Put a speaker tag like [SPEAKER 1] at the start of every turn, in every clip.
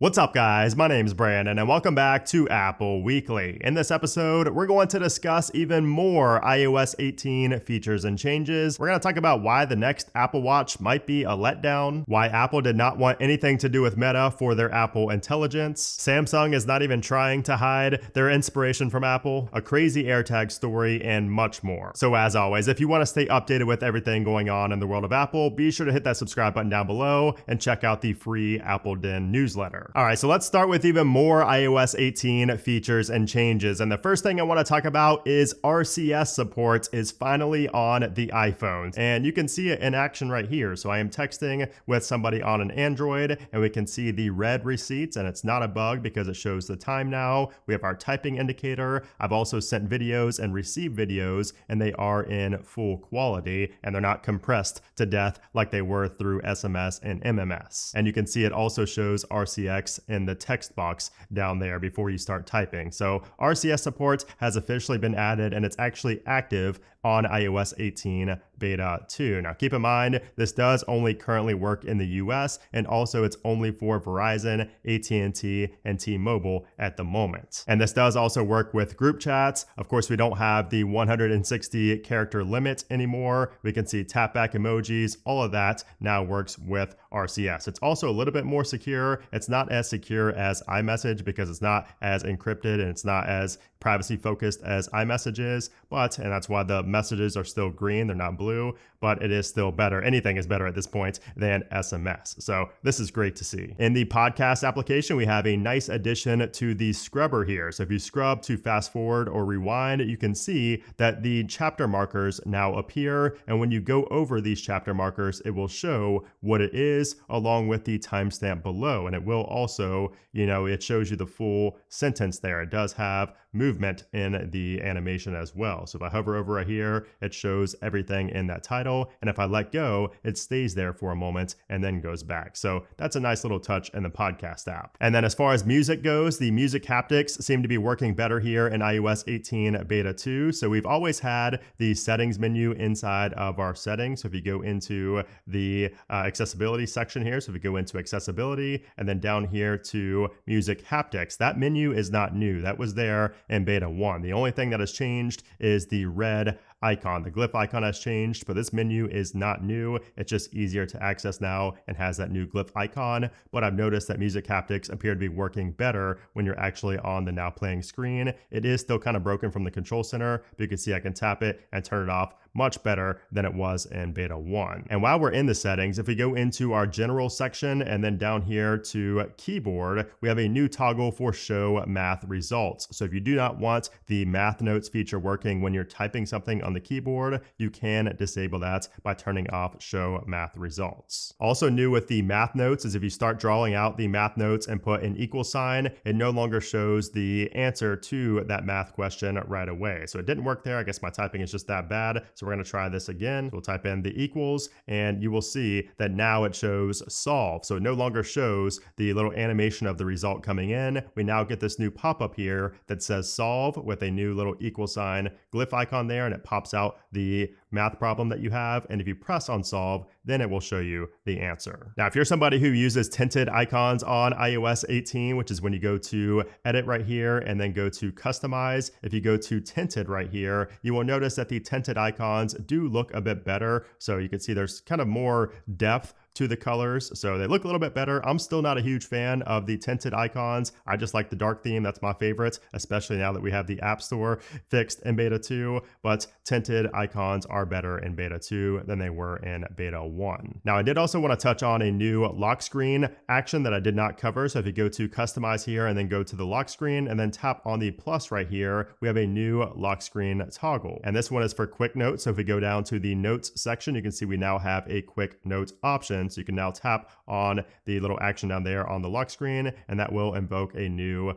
[SPEAKER 1] What's up, guys? My name's Brandon, and welcome back to Apple Weekly. In this episode, we're going to discuss even more iOS 18 features and changes. We're going to talk about why the next Apple Watch might be a letdown, why Apple did not want anything to do with Meta for their Apple Intelligence, Samsung is not even trying to hide their inspiration from Apple, a crazy AirTag story, and much more. So as always, if you want to stay updated with everything going on in the world of Apple, be sure to hit that subscribe button down below and check out the free Apple Den newsletter. All right, so let's start with even more iOS 18 features and changes. And the first thing I want to talk about is RCS support is finally on the iPhones. And you can see it in action right here. So I am texting with somebody on an Android, and we can see the red receipts, and it's not a bug because it shows the time now. We have our typing indicator. I've also sent videos and received videos, and they are in full quality, and they're not compressed to death like they were through SMS and MMS. And you can see it also shows RCS in the text box down there before you start typing. So RCS support has officially been added, and it's actually active on iOS 18 beta 2. Now keep in mind, this does only currently work in the US, and also it's only for Verizon, AT&T, and T-Mobile at the moment. And this does also work with group chats. Of course, we don't have the 160 character limit anymore. We can see tap back emojis. All of that now works with RCS. It's also a little bit more secure. It's not as secure as iMessage because it's not as encrypted and it's not as privacy focused as iMessage is, and that's why the messages are still green, they're not blue, but it is still better. Anything is better at this point than SMS. So this is great to see. In the podcast application, we have a nice addition to the scrubber here. So if you scrub to fast forward or rewind, you can see that the chapter markers now appear. And when you go over these chapter markers, it will show what it is along with the timestamp below. And it will also, it shows you the full sentence there. It does have movement in the animation as well. So if I hover over right here, it shows everything in that title. And if I let go, it stays there for a moment and then goes back. So that's a nice little touch in the podcast app. And then as far as music goes, the music haptics seem to be working better here in iOS 18 beta 2. So we've always had the settings menu inside of our settings. So if you go into the accessibility section here, so if you go into accessibility and then down here to music haptics, that menu is not new. That was there in beta 1. The only thing that has changed is the red icon. The glyph icon has changed, but this menu is not new. It's just easier to access now and has that new glyph icon. But I've noticed that music haptics appear to be working better when you're actually on the now playing screen. It is still kind of broken from the control center, but you can see I can tap it and turn it off much better than it was in beta 1. And while we're in the settings, if we go into our general section and then down here to keyboard, we have a new toggle for show math results. So if you do not want the math notes feature working when you're typing something on the keyboard, you can disable that by turning off show math results. Also new with the math notes is if you start drawing out the math notes and put an equal sign, it no longer shows the answer to that math question right away. So it didn't work there. I guess my typing is just that bad. So we're going to try this again. We'll type in the equals and you will see that now it shows solve. So it no longer shows the little animation of the result coming in. We now get this new pop-up here that says solve with a new little equal sign glyph icon there, and it pops out the math problem that you have. And if you press on solve, then it will show you the answer. Now, if you're somebody who uses tinted icons on iOS 18, which is when you go to edit right here and then go to customize, if you go to tinted right here, you will notice that the tinted icons do look a bit better. So you can see there's kind of more depth to the colors, so they look a little bit better. I'm still not a huge fan of the tinted icons. I just like the dark theme. That's my favorite, especially now that we have the App Store fixed in beta 2, but tinted icons are better in beta 2 than they were in beta 1. Now, I did also want to touch on a new lock screen action that I did not cover. So if you go to customize here and then go to the lock screen and then tap on the plus right here, we have a new lock screen toggle. And this one is for quick notes. So if we go down to the notes section, you can see we now have a quick notes option. So you can now tap on the little action down there on the lock screen, and that will invoke a new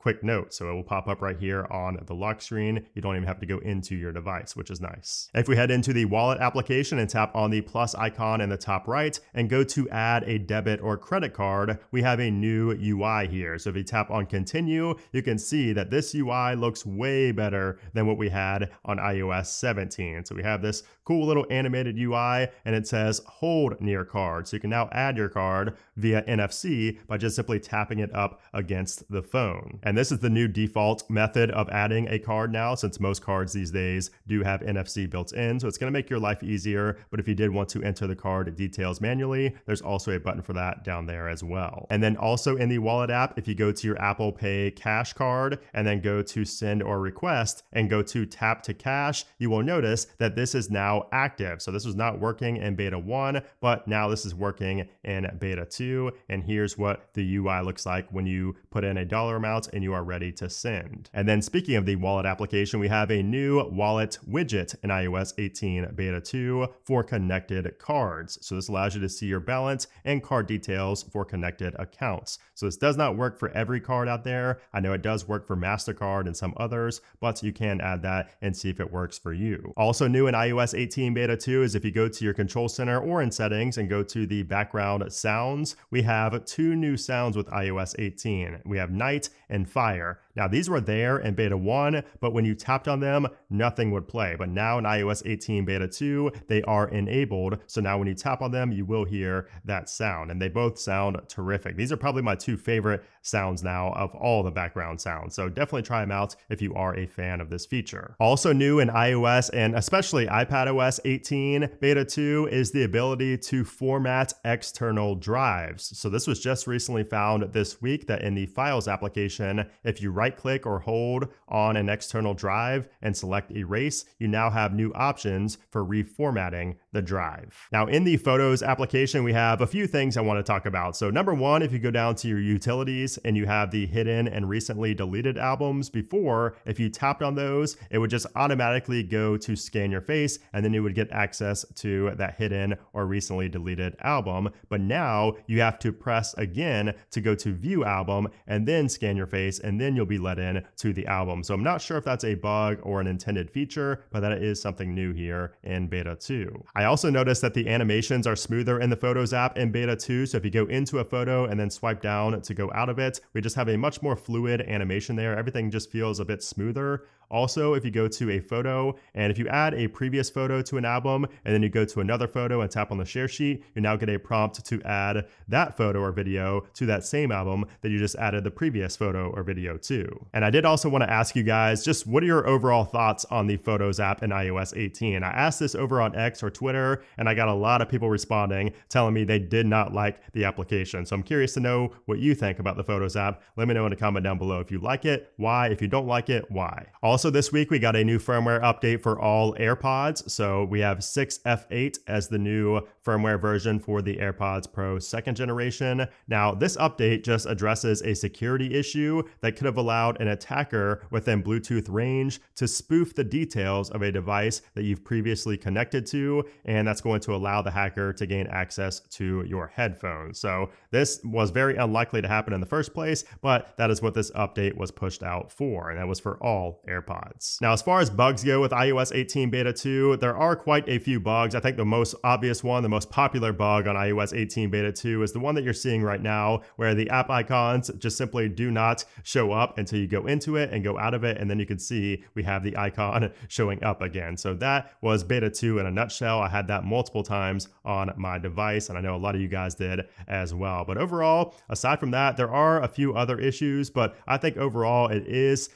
[SPEAKER 1] quick note. So it will pop up right here on the lock screen. You don't even have to go into your device, which is nice. If we head into the wallet application and tap on the plus icon in the top right and go to add a debit or credit card, we have a new UI here. So if you tap on continue, you can see that this UI looks way better than what we had on iOS 17. So we have this cool little animated UI and it says hold near card. So you can now add your card via NFC by just simply tapping it up against the phone. And this is the new default method of adding a card now, since most cards these days do have NFC built in. So it's going to make your life easier. But if you did want to enter the card details manually, there's also a button for that down there as well. And then also in the wallet app, if you go to your Apple Pay cash card and then go to send or request and go to tap to cash, you will notice that this is now active. So this was not working in beta 1, but now this is working in beta 2. And here's what the UI looks like when you put in a dollar amount and you are ready to send. And then speaking of the wallet application, we have a new wallet widget in iOS 18 beta 2 for connected cards. So this allows you to see your balance and card details for connected accounts. So this does not work for every card out there. I know it does work for MasterCard and some others, but you can add that and see if it works for you. Also new in iOS 18 beta 2 is if you go to your control center or in settings and go to the background sounds, we have two new sounds with iOS 18. We have night and fire. Now these were there in beta 1, but when you tapped on them, nothing would play. But now in iOS 18 beta 2, they are enabled. So now when you tap on them, you will hear that sound, and they both sound terrific. These are probably my two favorite sounds now of all the background sounds. So definitely try them out if you are a fan of this feature. Also new in iOS and especially iPadOS 18 beta 2 is the ability to format external drives. So this was just recently found this week that in the Files application, if you right click or hold on an external drive and select erase, you now have new options for reformatting the drive. Now in the Photos application, we have a few things I want to talk about. So number one, if you go down to your utilities and you have the hidden and recently deleted albums, before, if you tapped on those, it would just automatically go to scan your face and then you would get access to that hidden or recently deleted album. But now you have to press again to go to view album and then scan your face, and then you'll be let in to the album. So I'm not sure if that's a bug or an intended feature, but that is something new here in beta 2. I also noticed that the animations are smoother in the Photos app in beta 2. So if you go into a photo and then swipe down to go out of it, we just have a much more fluid animation there. Everything just feels a bit smoother. Also, if you go to a photo and if you add a previous photo to an album and then you go to another photo and tap on the share sheet, you now get a prompt to add that photo or video to that same album that you just added the previous photo or video to. And I did also want to ask you guys, just what are your overall thoughts on the Photos app in iOS 18? I asked this over on X or Twitter, and I got a lot of people responding, telling me they did not like the application. So I'm curious to know what you think about the Photos app. Let me know in a comment down below if you like it, why, if you don't like it, why. Also this week, we got a new firmware update for all AirPods. So we have 6F8 as the new firmware version for the AirPods Pro 2nd generation. Now, this update just addresses a security issue that could have allowed an attacker within Bluetooth range to spoof the details of a device that you've previously connected to, and that's going to allow the hacker to gain access to your headphones. So this was very unlikely to happen in the first place, but that is what this update was pushed out for, and that was for all AirPods. Now, as far as bugs go with iOS 18 beta 2, there are quite a few bugs. I think the most obvious one, the most popular bug on iOS 18 beta 2 is the one that you're seeing right now, where the app icons just simply do not show up until you go into it and go out of it, and then you can see we have the icon showing up again. So that was beta 2 in a nutshell. I had that multiple times on my device, and I know a lot of you guys did as well. But overall, aside from that, there are a few other issues, but I think overall it is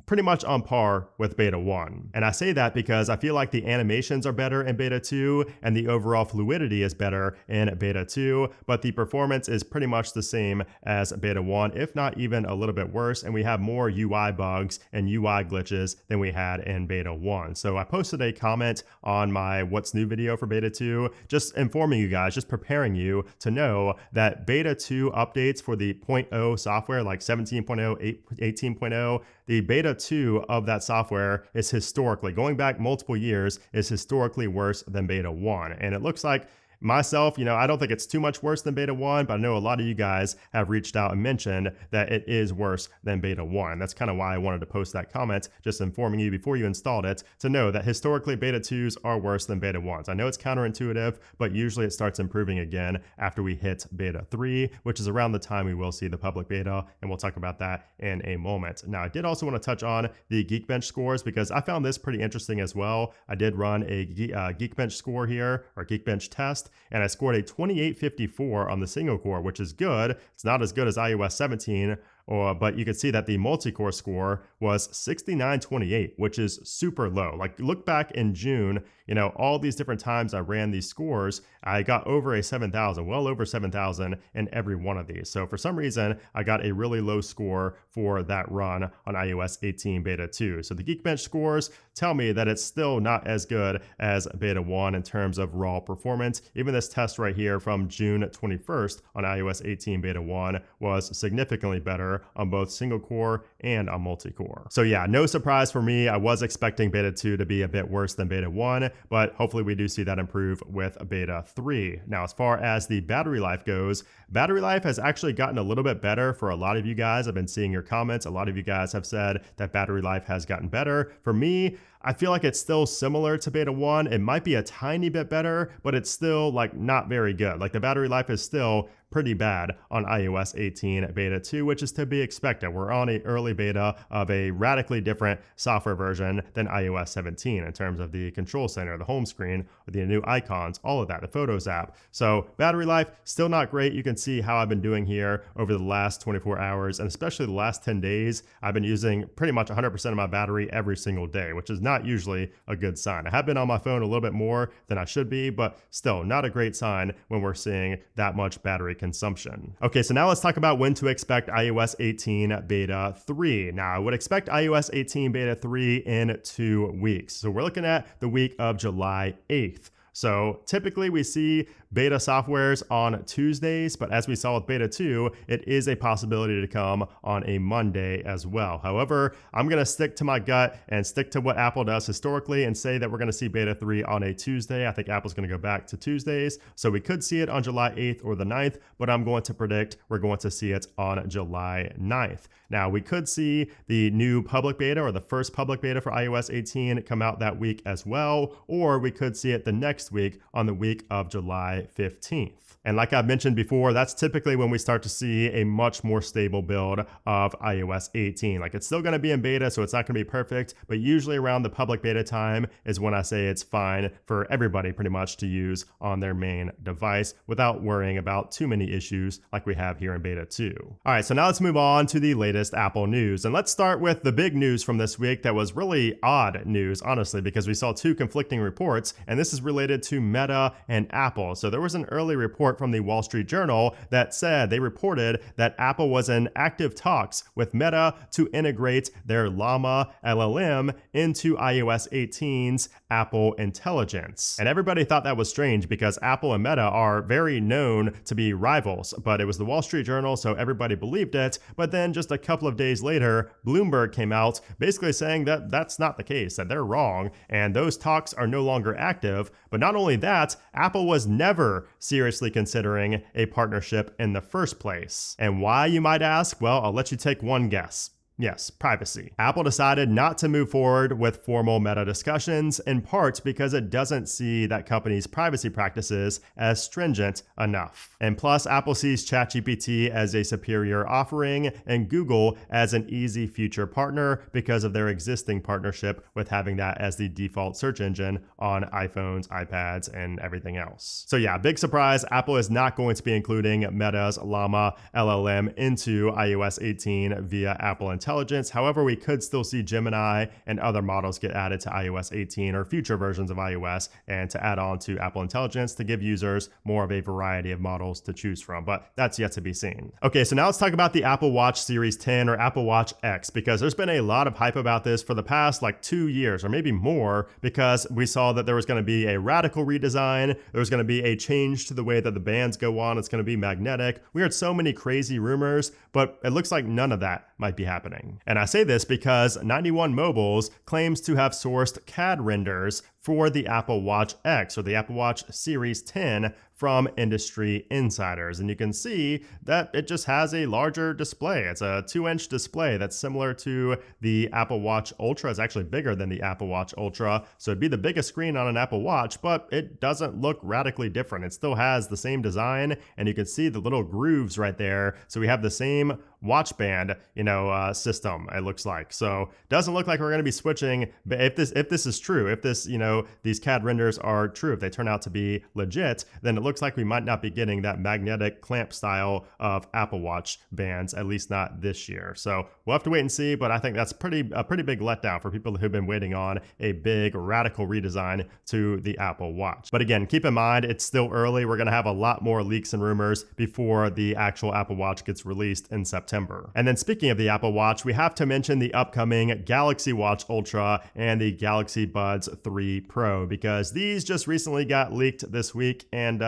[SPEAKER 1] pretty much on par with beta 1. And I say that because I feel like the animations are better in beta 2 and the overall fluidity is better in beta 2, but the performance is pretty much the same as beta 1, if not even a little bit worse, and we have more UI bugs and UI glitches than we had in beta 1. So I posted a comment on my What's New video for beta 2, just informing you guys, just preparing you to know that beta 2 updates for the 0.0 software, like 17.0, 18.0, the beta 2 of that software is historically, going back multiple years, is historically worse than beta 1. And it looks like Myself, I don't think it's too much worse than beta 1, but I know a lot of you guys have reached out and mentioned that it is worse than beta 1. That's kind of why I wanted to post that comment, just informing you before you installed it to know that historically beta 2s are worse than beta 1s. I know it's counterintuitive, but usually it starts improving again after we hit beta 3, which is around the time we will see the public beta, and we'll talk about that in a moment. Now, I did also want to touch on the Geekbench scores because I found this pretty interesting as well. I did run a Geekbench score here, or Geekbench test, and I scored a 2854 on the single core, which is good. It's not as good as iOS 17, but you can see that the multi-core score was 6928, which is super low. Like, look back in June, all these different times I ran these scores, I got over a 7,000, well over 7,000 in every one of these. So for some reason, I got a really low score for that run on iOS 18 beta 2. So the Geekbench scores tell me that it's still not as good as beta 1 in terms of raw performance. Even this test right here from June 21st on iOS 18 beta 1 was significantly better on both single core and on multi-core. So yeah, no surprise for me. I was expecting beta 2 to be a bit worse than beta 1, but hopefully we do see that improve with beta 3. Now, as far as the battery life goes, battery life has actually gotten a little bit better for a lot of you guys. I've been seeing your comments. A lot of you guys have said that battery life has gotten better. For me, I feel like it's still similar to beta 1. It might be a tiny bit better, but it's still like not very good. Like, the battery life is still pretty bad on iOS 18 beta 2, which is to be expected. We're on an early beta of a radically different software version than iOS 17 in terms of the control center, the home screen, the new icons, all of that, the Photos app. So battery life, still not great. You can see how I've been doing here over the last 24 hours, and especially the last 10 days, I've been using pretty much 100% of my battery every single day, which is not usually a good sign. I have been on my phone a little bit more than I should be, but still not a great sign when we're seeing that much battery consumption. Okay, so now let's talk about when to expect iOS 18 beta 3. Now, I would expect iOS 18 beta 3 in 2 weeks. So we're looking at the week of July 8th. So typically we see beta softwares on Tuesdays, but as we saw with beta 2, it is a possibility to come on a Monday as well. However, I'm going to stick to my gut and stick to what Apple does historically and say that we're going to see beta 3 on a Tuesday. I think Apple's going to go back to Tuesdays, so we could see it on July 8th or the 9th, but I'm going to predict we're going to see it on July 9th. Now, we could see the new public beta or the first public beta for iOS 18 come out that week as well, or we could see it the next week on the week of July 15th. And like I've mentioned before, that's typically when we start to see a much more stable build of iOS 18. Like, it's still going to be in beta, so it's not going to be perfect, but usually around the public beta time is when I say it's fine for everybody pretty much to use on their main device without worrying about too many issues like we have here in beta 2. All right, so now let's move on to the latest Apple news. And let's start with the big news from this week that was really odd news, honestly, because we saw two conflicting reports, and this is related to Meta and Apple. So there was an early report from the Wall Street Journal that said they reported that Apple was in active talks with Meta to integrate their Llama LLM into iOS 18's Apple Intelligence. And everybody thought that was strange because Apple and Meta are very known to be rivals, but it was the Wall Street Journal, so everybody believed it. But then just a couple of days later, Bloomberg came out basically saying that that's not the case, that they're wrong, and those talks are no longer active. But not only that, Apple was never seriously considering a partnership in the first place. And why, you might ask? Well, I'll let you take one guess. Yes, privacy. Apple decided not to move forward with formal Meta discussions, in part because it doesn't see that company's privacy practices as stringent enough. And plus, Apple sees ChatGPT as a superior offering and Google as an easy future partner because of their existing partnership with having that as the default search engine on iPhones, iPads, and everything else. So yeah, big surprise, Apple is not going to be including Meta's Llama LLM into iOS 18 via Apple Intelligence. However, we could still see Gemini and other models get added to iOS 18 or future versions of iOS, and to add on to Apple Intelligence to give users more of a variety of models to choose from, but that's yet to be seen. Okay, so now let's talk about the Apple Watch Series 10 or Apple Watch X, because there's been a lot of hype about this for the past like 2 years or maybe more, because we saw that there was going to be a radical redesign, there was going to be a change to the way that the bands go on, it's going to be magnetic. We heard so many crazy rumors, but it looks like none of that might be happening. And I say this because 91 Mobiles claims to have sourced CAD renders for the Apple Watch X or the Apple Watch Series 10 from industry insiders. And you can see that it just has a larger display. It's a 2-inch display that's similar to the Apple Watch Ultra. It's actually bigger than the Apple Watch Ultra, so it'd be the biggest screen on an Apple Watch, but it doesn't look radically different. It still has the same design, and you can see the little grooves right there. So we have the same watch band, system, it looks like. So doesn't look like we're going to be switching. But if this is true, if this, these CAD renders are true, if they turn out to be legit, then it looks like we might not be getting that magnetic clamp style of Apple Watch bands, at least not this year. So we'll have to wait and see, but I think that's a pretty big letdown for people who've been waiting on a big radical redesign to the Apple Watch. But again, keep in mind, it's still early. We're going to have a lot more leaks and rumors before the actual Apple Watch gets released in September. And then speaking of the Apple Watch, we have to mention the upcoming Galaxy Watch Ultra and the Galaxy Buds 3 Pro, because these just recently got leaked this week, and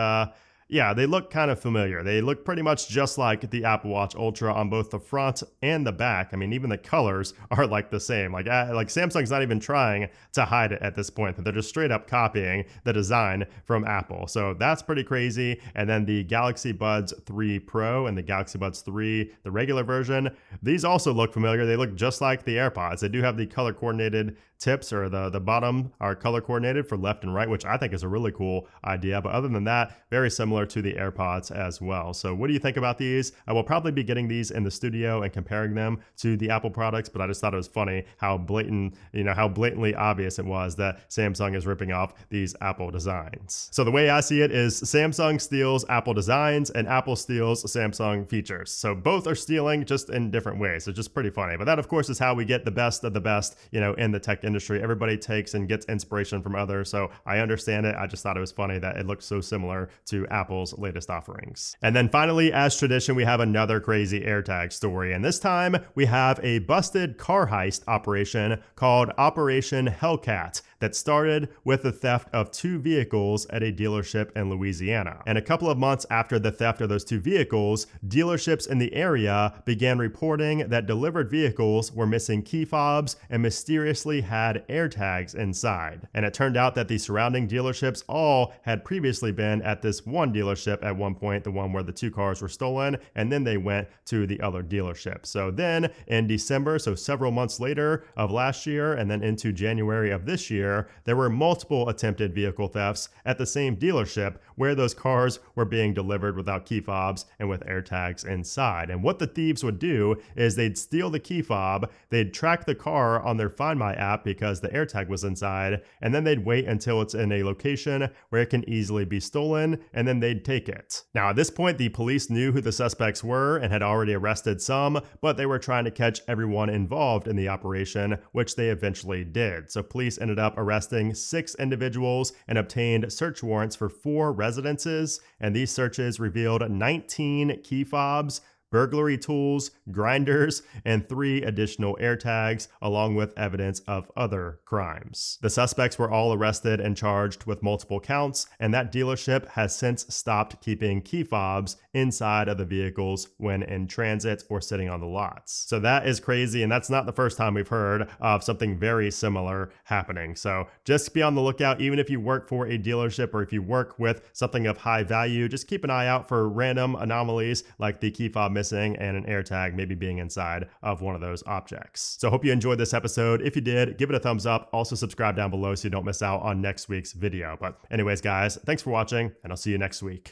[SPEAKER 1] yeah, they look kind of familiar. They look pretty much just like the Apple Watch Ultra on both the front and the back. I mean, even the colors are like the same. Like Samsung's not even trying to hide it at this point. They're just straight up copying the design from Apple. So that's pretty crazy. And then the Galaxy Buds 3 Pro and the Galaxy Buds 3, the regular version, these also look familiar. They look just like the AirPods. They do have the color coordinated tips, or the bottom are color coordinated for left and right, which I think is a really cool idea. But other than that, very similar to the AirPods as well. So what do you think about these? I will probably be getting these in the studio and comparing them to the Apple products, but I just thought it was funny how blatantly obvious it was that Samsung is ripping off these Apple designs. So the way I see it is Samsung steals Apple designs and Apple steals Samsung features. So both are stealing, just in different ways. It's just pretty funny. But that, of course, is how we get the best of the best, in the tech industry. Everybody takes and gets inspiration from others. So I understand it. I just thought it was funny that it looked so similar to Apple's latest offerings. And then finally, as tradition, we have another crazy AirTag story. And this time we have a busted car heist operation called Operation Hellcat that started with the theft of 2 vehicles at a dealership in Louisiana. And a couple of months after the theft of those 2 vehicles, dealerships in the area began reporting that delivered vehicles were missing key fobs and mysteriously had AirTags inside. And it turned out that the surrounding dealerships all had previously been at this one dealership at one point, the one where the 2 cars were stolen, and then they went to the other dealership. So then in December, so several months later of last year, and then into January of this year, there were multiple attempted vehicle thefts at the same dealership where those cars were being delivered without key fobs and with AirTags inside. And what the thieves would do is they'd steal the key fob, they'd track the car on their Find My app because the AirTag was inside, and then they'd wait until it's in a location where it can easily be stolen, and then they'd take it. Now, at this point, the police knew who the suspects were and had already arrested some, but they were trying to catch everyone involved in the operation, which they eventually did. So police ended up arresting 6 individuals and obtained search warrants for 4 residences, and these searches revealed 19 key fobs, burglary tools, grinders, and 3 additional AirTags, along with evidence of other crimes. The suspects were all arrested and charged with multiple counts, and that dealership has since stopped keeping key fobs inside of the vehicles when in transit or sitting on the lots. So that is crazy, and that's not the first time we've heard of something very similar happening. So just be on the lookout. Even if you work for a dealership or if you work with something of high value, just keep an eye out for random anomalies like the key fob missing and an AirTag maybe being inside of one of those objects. So I hope you enjoyed this episode. If you did, give it a thumbs up. Also subscribe down below so you don't miss out on next week's video. But anyways, guys, thanks for watching, and I'll see you next week.